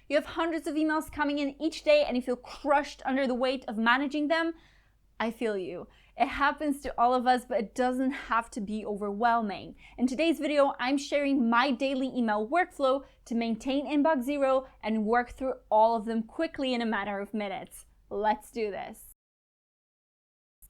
You have hundreds of emails coming in each day and you feel crushed under the weight of managing them. I feel you. It happens to all of us, but it doesn't have to be overwhelming. In today's video, I'm sharing my daily email workflow to maintain inbox zero and work through all of them quickly in a matter of minutes. Let's do this.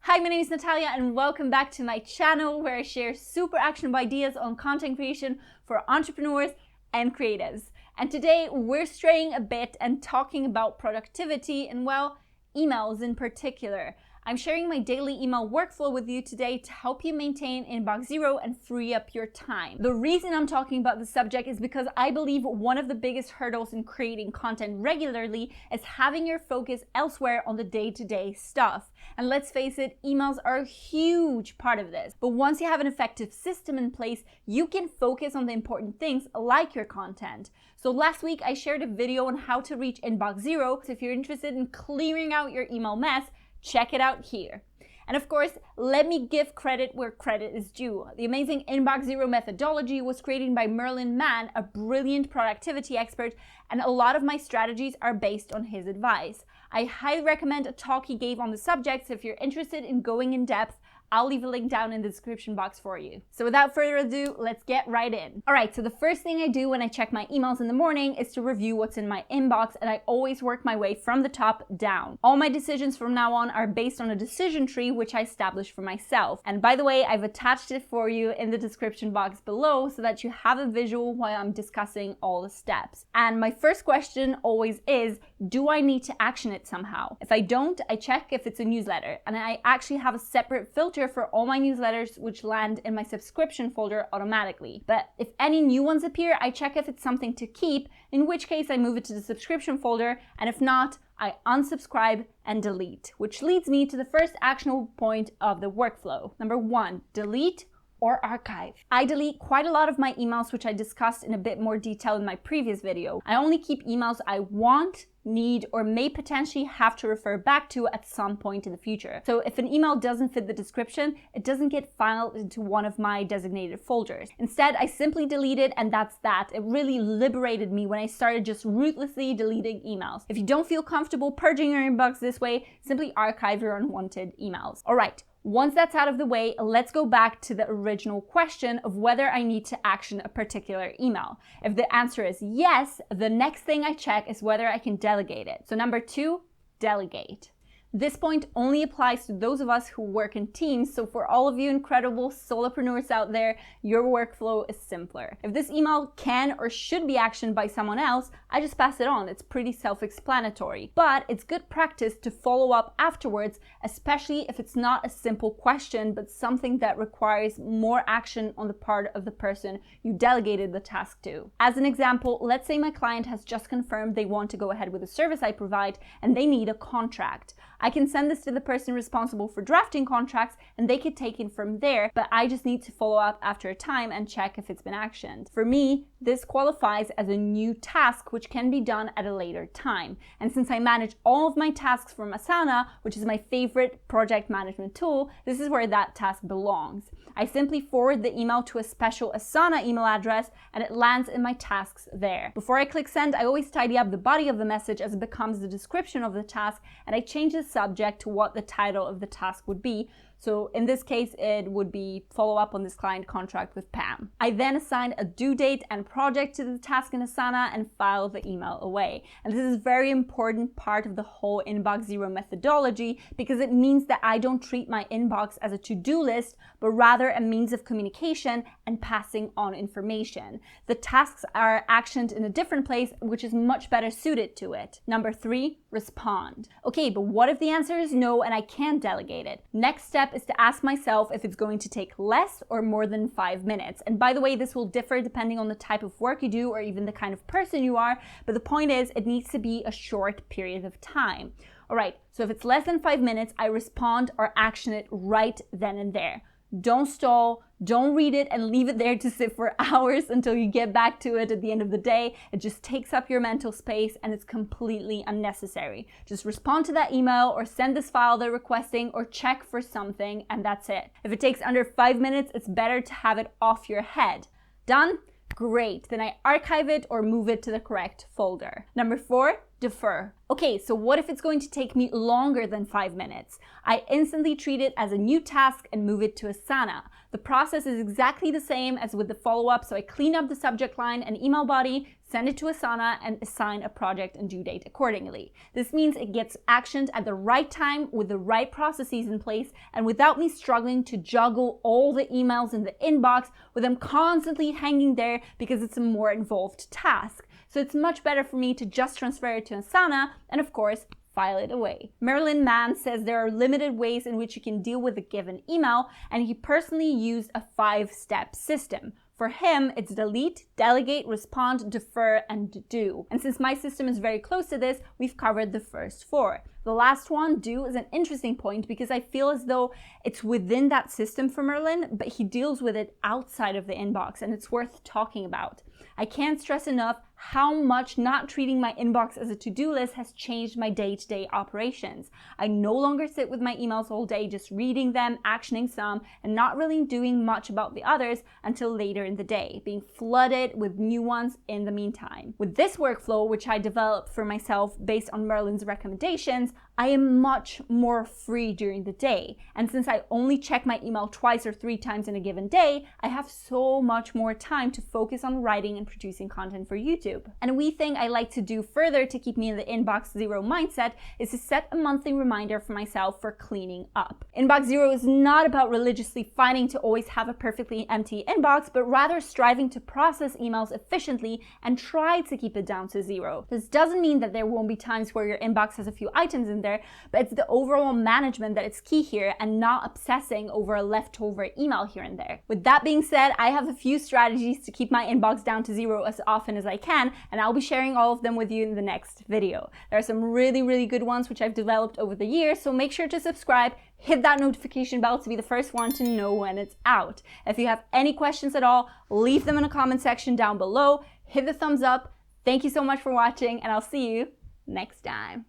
Hi, my name is Natalia and welcome back to my channel where I share super actionable ideas on content creation for entrepreneurs and creatives. And today we're straying a bit and talking about productivity and, well, emails in particular. I'm sharing my daily email workflow with you today to help you maintain inbox zero and free up your time. The reason I'm talking about this subject is because I believe one of the biggest hurdles in creating content regularly is having your focus elsewhere on the day-to-day stuff. And let's face it, emails are a huge part of this. But once you have an effective system in place, you can focus on the important things like your content. So last week I shared a video on how to reach inbox zero. So if you're interested in clearing out your email mess, check it out here. And of course, let me give credit where credit is due. The amazing inbox zero methodology was created by Merlin Mann, a brilliant productivity expert, and a lot of my strategies are based on his advice. I highly recommend a talk he gave on the subject, so if you're interested in going in depth, I'll leave a link down in the description box for you. So without further ado, let's get right in. All right, so the first thing I do when I check my emails in the morning is to review what's in my inbox, and I always work my way from the top down. All my decisions from now on are based on a decision tree which I established for myself. And by the way, I've attached it for you in the description box below so that you have a visual while I'm discussing all the steps. And my first question always is, do I need to action it somehow? If I don't, I check if it's a newsletter, and I actually have a separate filter for all my newsletters which land in my subscription folder automatically. But if any new ones appear, I check if it's something to keep, in which case I move it to the subscription folder, and if not, I unsubscribe and delete, which leads me to the first actionable point of the workflow. Number 1, delete or archive. I delete quite a lot of my emails, which I discussed in a bit more detail in my previous video. I only keep emails I want, need, or may potentially have to refer back to at some point in the future. So if an email doesn't fit the description, it doesn't get filed into one of my designated folders. Instead, I simply delete it, and that's that. It really liberated me when I started just ruthlessly deleting emails. If you don't feel comfortable purging your inbox this way, simply archive your unwanted emails. All right. Once that's out of the way, let's go back to the original question of whether I need to action a particular email. If the answer is yes, the next thing I check is whether I can delegate it. So number 2, delegate. This point only applies to those of us who work in teams, so for all of you incredible solopreneurs out there, your workflow is simpler. If this email can or should be actioned by someone else, I just pass it on. It's pretty self-explanatory. But it's good practice to follow up afterwards, especially if it's not a simple question, but something that requires more action on the part of the person you delegated the task to. As an example, let's say my client has just confirmed they want to go ahead with the service I provide and they need a contract. I can send this to the person responsible for drafting contracts and they could take it from there, but I just need to follow up after a time and check if it's been actioned. For me, this qualifies as a new task which can be done at a later time. And since I manage all of my tasks from Asana, which is my favorite project management tool, this is where that task belongs. I simply forward the email to a special Asana email address and it lands in my tasks there. Before I click send, I always tidy up the body of the message as it becomes the description of the task, and I change the subject to what the title of the task would be. So in this case, it would be follow up on this client contract with Pam. I then assign a due date and project to the task in Asana and file the email away. And this is a very important part of the whole inbox zero methodology because it means that I don't treat my inbox as a to-do list, but rather a means of communication and passing on information. The tasks are actioned in a different place, which is much better suited to it. Number 3, respond. Okay, but what if the answer is no and I can't delegate it? Next step is to ask myself if it's going to take less or more than 5 minutes. And by the way, this will differ depending on the type of work you do or even the kind of person you are, but the point is it needs to be a short period of time. All right, so if it's less than 5 minutes, I respond or action it right then and there. Don't stall, don't read it and leave it there to sit for hours until you get back to it at the end of the day. It just takes up your mental space and it's completely unnecessary. Just respond to that email or send this file they're requesting or check for something and that's it. If it takes under 5 minutes, it's better to have it off your head. Done? Great, then I archive it or move it to the correct folder. Number 4, defer. Okay, so what if it's going to take me longer than 5 minutes? I instantly treat it as a new task and move it to Asana. The process is exactly the same as with the follow-up, so I clean up the subject line and email body, send it to Asana, and assign a project and due date accordingly. This means it gets actioned at the right time with the right processes in place and without me struggling to juggle all the emails in the inbox with them constantly hanging there because it's a more involved task. So it's much better for me to just transfer it to Asana and, of course, file it away. Merlin Mann says there are limited ways in which you can deal with a given email, and he personally used a 5-step system. For him, it's delete, delegate, respond, defer, and do. And since my system is very close to this, we've covered the first 4. The last one, do, is an interesting point because I feel as though it's within that system for Merlin, but he deals with it outside of the inbox, and it's worth talking about. I can't stress enough how much not treating my inbox as a to-do list has changed my day-to-day operations. I no longer sit with my emails all day just reading them, actioning some, and not really doing much about the others until later in the day, being flooded with new ones in the meantime. With this workflow, which I developed for myself based on Merlin's recommendations, I am much more free during the day. And since I only check my email 2 or 3 times in a given day, I have so much more time to focus on writing and producing content for YouTube. And a wee thing I like to do further to keep me in the inbox zero mindset is to set a monthly reminder for myself for cleaning up. Inbox zero is not about religiously fighting to always have a perfectly empty inbox, but rather striving to process emails efficiently and try to keep it down to 0. This doesn't mean that there won't be times where your inbox has a few items in there, but it's the overall management that is key here and not obsessing over a leftover email here and there. With that being said, I have a few strategies to keep my inbox down to 0 as often as I can, and I'll be sharing all of them with you in the next video. There are some really good ones which I've developed over the years, so make sure to subscribe, hit that notification bell to be the first one to know when it's out. If you have any questions at all, leave them in the comment section down below, hit the thumbs up. Thank you so much for watching, and I'll see you next time.